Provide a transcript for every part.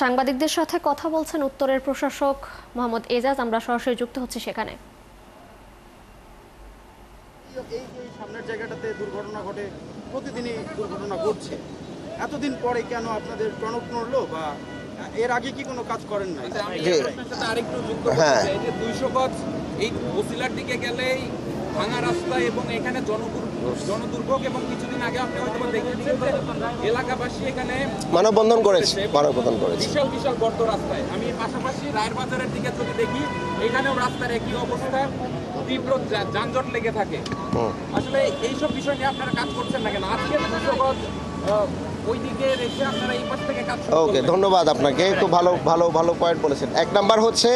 সাংবাদিকদের সাথে কথা বলছেন উত্তরের প্রশাসক মোহাম্মদ এজাজ। আমরা সরাসরি যুক্ত হচ্ছি সেখানে। এই যে সামনের জায়গাটাতে দুর্ঘটনা ঘটে, প্রতিদিনই দুর্ঘটনা ঘটছে, এতদিন পরে কেন আপনাদের টনক নড়লো, বা এর আগে কি কোনো কাজ করেন না? আরেকটু যুক্ত করতে চাই, এই যে 200 গজ এই বসিলার দিকে গেলেই ভাঙা রাস্তা এবং এখানে জনদুর্ভোগ, এবং কিছুদিন আগে আপনি হয়তো দেখেছেন যে এলাকাবাসী এখানে মানববন্ধন করেছে বিশাল বিশাল বর্ত রাস্তায়। আমি পাশাপাশি রায়ের বাজারের দিকে যদি দেখি, এখানেও রাস্তার একই অবস্থা, তীব্র যানজট লেগে থাকে। আসলে এইসব বিষয় নিয়ে আপনারা কাজ করছেন না কেন? আজকে 200 গজ ওই দিকে রেখে আপনারা এই পাশ থেকে কাজ শুরু করবেন। ধন্যবাদ আপনাকে, খুব ভালো পয়েন্ট বলেছেন। এক নাম্বার হচ্ছে,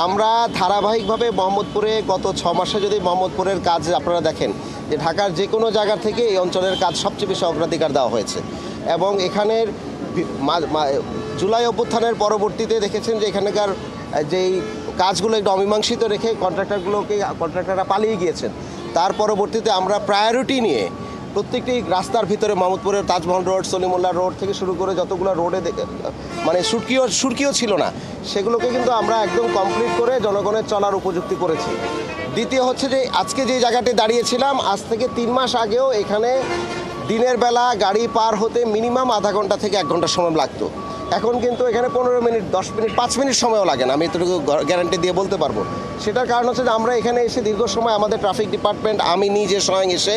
আমরা ধারাবাহিকভাবে মোহাম্মদপুরে গত 6 মাসে যদি মোহাম্মদপুরের কাজ আপনারা দেখেন, যে ঢাকার যে কোনো জায়গা থেকে এই অঞ্চলের কাজ সবচেয়ে বেশি অগ্রাধিকার দেওয়া হয়েছে। এবং এখানের জুলাই অভ্যুত্থানের পরবর্তীতে দেখেছেন যে এখানকার যেই কাজগুলো একটু অমীমাংসিত রেখে কন্ট্রাক্টররা পালিয়ে গিয়েছেন। তার পরবর্তীতে আমরা প্রায়োরিটি নিয়ে প্রত্যেকটি রাস্তার ভিতরে মোহাম্মদপুরের তাজমহল রোড, সলিমুল্লাহ রোড থেকে শুরু করে যতগুলো রোডে মানে সুরকিও ছিল না, সেগুলোকে কিন্তু আমরা একদম কমপ্লিট করে জনগণের চলার উপযুক্তি করেছি। দ্বিতীয় হচ্ছে যে আজকে যে জায়গাটি দাঁড়িয়েছিলাম, আজ থেকে 3 মাস আগেও এখানে দিনের বেলা গাড়ি পার হতে মিনিমাম আধা ঘন্টা থেকে 1 ঘন্টা সময় লাগতো। এখন কিন্তু এখানে 15 মিনিট, 10 মিনিট, 5 মিনিট সময়ও লাগে না, আমি এতটুকু গ্যারান্টি দিয়ে বলতে পারবো। সেটার কারণ হচ্ছে যে আমরা এখানে এসে দীর্ঘ সময় আমাদের ট্রাফিক ডিপার্টমেন্ট, আমি নিজে স্বয়ং এসে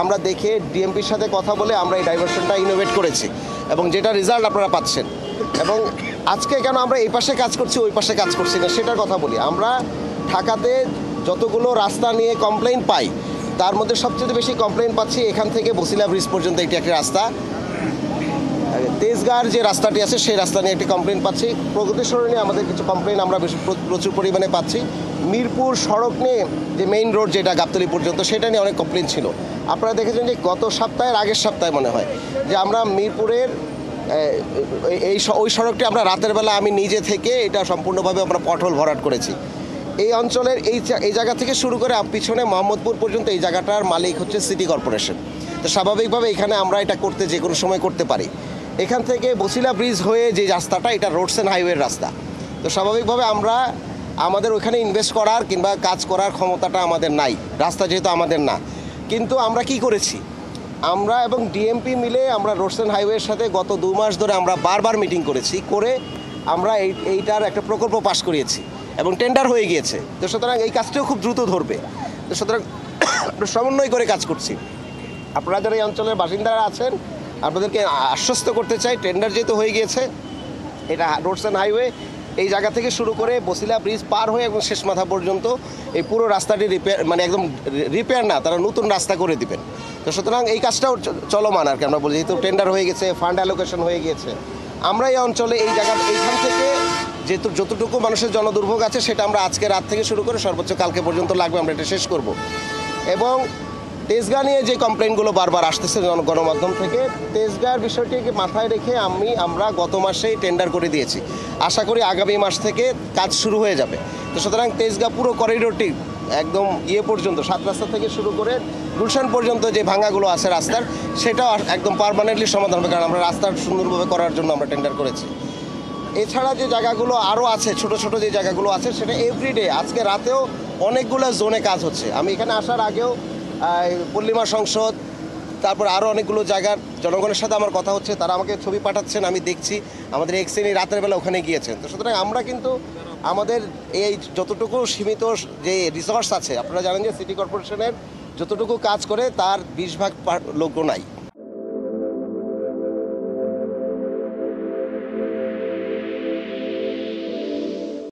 আমরা দেখে ডিএমপির সাথে কথা বলে আমরা এই ডাইভারশনটা ইনোভেট করেছি, এবং যেটা রেজাল্ট আপনারা পাচ্ছেন। এবং আজকে কেন আমরা এই পাশে কাজ করছি, ওই পাশে কাজ করছি না সেটার কথা বলি। আমরা ঢাকাতে যতগুলো রাস্তা নিয়ে কমপ্লেইন পাই, তার মধ্যে সবচেয়ে বেশি কমপ্লেইন পাচ্ছি এখান থেকে বসিলা ব্রিজ পর্যন্ত একটি রাস্তা, তেজগাঁর যে রাস্তাটি আছে সেই রাস্তা নিয়ে একটি কমপ্লেন পাচ্ছি। প্রগতি সরণি নিয়ে আমাদের কিছু কমপ্লেন আমরা প্রচুর পরিমাণে পাচ্ছি। মিরপুর সড়ক নিয়ে যে মেইন রোড যেটা গাবতলী পর্যন্ত, সেটা নিয়ে অনেক কমপ্লেন ছিল। আপনারা দেখেছেন যে গত সপ্তাহের আগের সপ্তাহে মনে হয় যে আমরা মিরপুরের ওই সড়কটি আমরা রাতের বেলা আমি নিজে থেকে এটা সম্পূর্ণভাবে আমরা পটহোল ভরাট করেছি। এই অঞ্চলের এই জায়গা থেকে শুরু করে পিছনে মোহাম্মদপুর পর্যন্ত এই জায়গাটার মালিক হচ্ছে সিটি কর্পোরেশন। তো স্বাভাবিকভাবে এখানে আমরা এটা করতে যে কোনো সময় করতে পারি। এখান থেকে বসিলা ব্রিজ হয়ে যে রাস্তাটা, এটা রোডস অ্যান্ড হাইওয়ের রাস্তা। তো স্বাভাবিকভাবে আমাদের ওখানে ইনভেস্ট করার কিংবা কাজ করার ক্ষমতাটা আমাদের নাই, রাস্তা যেহেতু আমাদের না। কিন্তু আমরা কি করেছি, আমরা এবং ডিএমপি মিলে আমরা রোডস অ্যান্ড হাইওয়ের সাথে গত 2 মাস ধরে আমরা বারবার মিটিং করেছি, করে আমরা এইটার একটা প্রকল্প পাশ করিয়েছি এবং টেন্ডার হয়ে গিয়েছে। তো সুতরাং এই কাজটিও খুব দ্রুত ধরবে। তো সুতরাং সমন্বয় করে কাজ করছি। আপনারা যারা এই অঞ্চলের বাসিন্দারা আছেন, আপনাদেরকে আশ্বস্ত করতে চাই, টেন্ডার যেহেতু হয়ে গিয়েছে, এটা রোডস অ্যান্ড হাইওয়ে এই জায়গা থেকে শুরু করে বসিলা ব্রিজ পার হয়ে এবং শেষ মাথা পর্যন্ত এই পুরো রাস্তাটি মানে একদম রিপেয়ার না, তারা নতুন রাস্তা করে দিবেন। তো সুতরাং এই কাজটাও চলমান আর কি। আমরা বলি যেহেতু টেন্ডার হয়ে গেছে, ফান্ড অ্যালোকেশন হয়ে গিয়েছে, আমরা এই অঞ্চলে এই এইখান থেকে যতটুকু মানুষের জনদুর্ভোগ আছে সেটা আমরা আজকে রাত থেকে শুরু করে সর্বোচ্চ কালকে পর্যন্ত লাগবে, আমরা এটা শেষ করব। এবং তেজগাঁ নিয়ে যে কমপ্লেনগুলো বারবার আসতেছে গণমাধ্যম থেকে, তেজগাঁর বিষয়টিকে মাথায় রেখে আমরা গত মাসেই টেন্ডার করে দিয়েছি। আশা করি আগামী মাস থেকে কাজ শুরু হয়ে যাবে। তো সুতরাং তেজগাঁ পুরো করিডোরটি একদম পর্যন্ত 7 রাস্তা থেকে শুরু করে গুলশান পর্যন্ত যে ভাঙাগুলো আছে রাস্তার, সেটাও একদম পার্মানেন্টলি সমাধান হবে, কারণ আমরা রাস্তার সুন্দরভাবে করার জন্য আমরা টেন্ডার করেছি। এছাড়া যে জায়গাগুলো আরও আছে, ছোট ছোট যে জায়গাগুলো আছে, সেটা এভরিডে আজকে রাতেও অনেকগুলো জোনে কাজ হচ্ছে। আমি এখানে আসার আগেও পল্লিমা সংসদ, তারপর আরও অনেকগুলো জায়গার জনগণের সাথে আমার কথা হচ্ছে, তারা আমাকে ছবি পাঠাচ্ছেন, আমি দেখছি। আমাদের এক্সেনি রাতের বেলা ওখানে গিয়েছেন। তো সুতরাং আমরা কিন্তু আমাদের এই যতটুকু সীমিত যে রিসোর্স আছে, আপনারা জানেন যে সিটি কর্পোরেশনের যতটুকু কাজ করে তার 20 ভাগ লোকও নাই।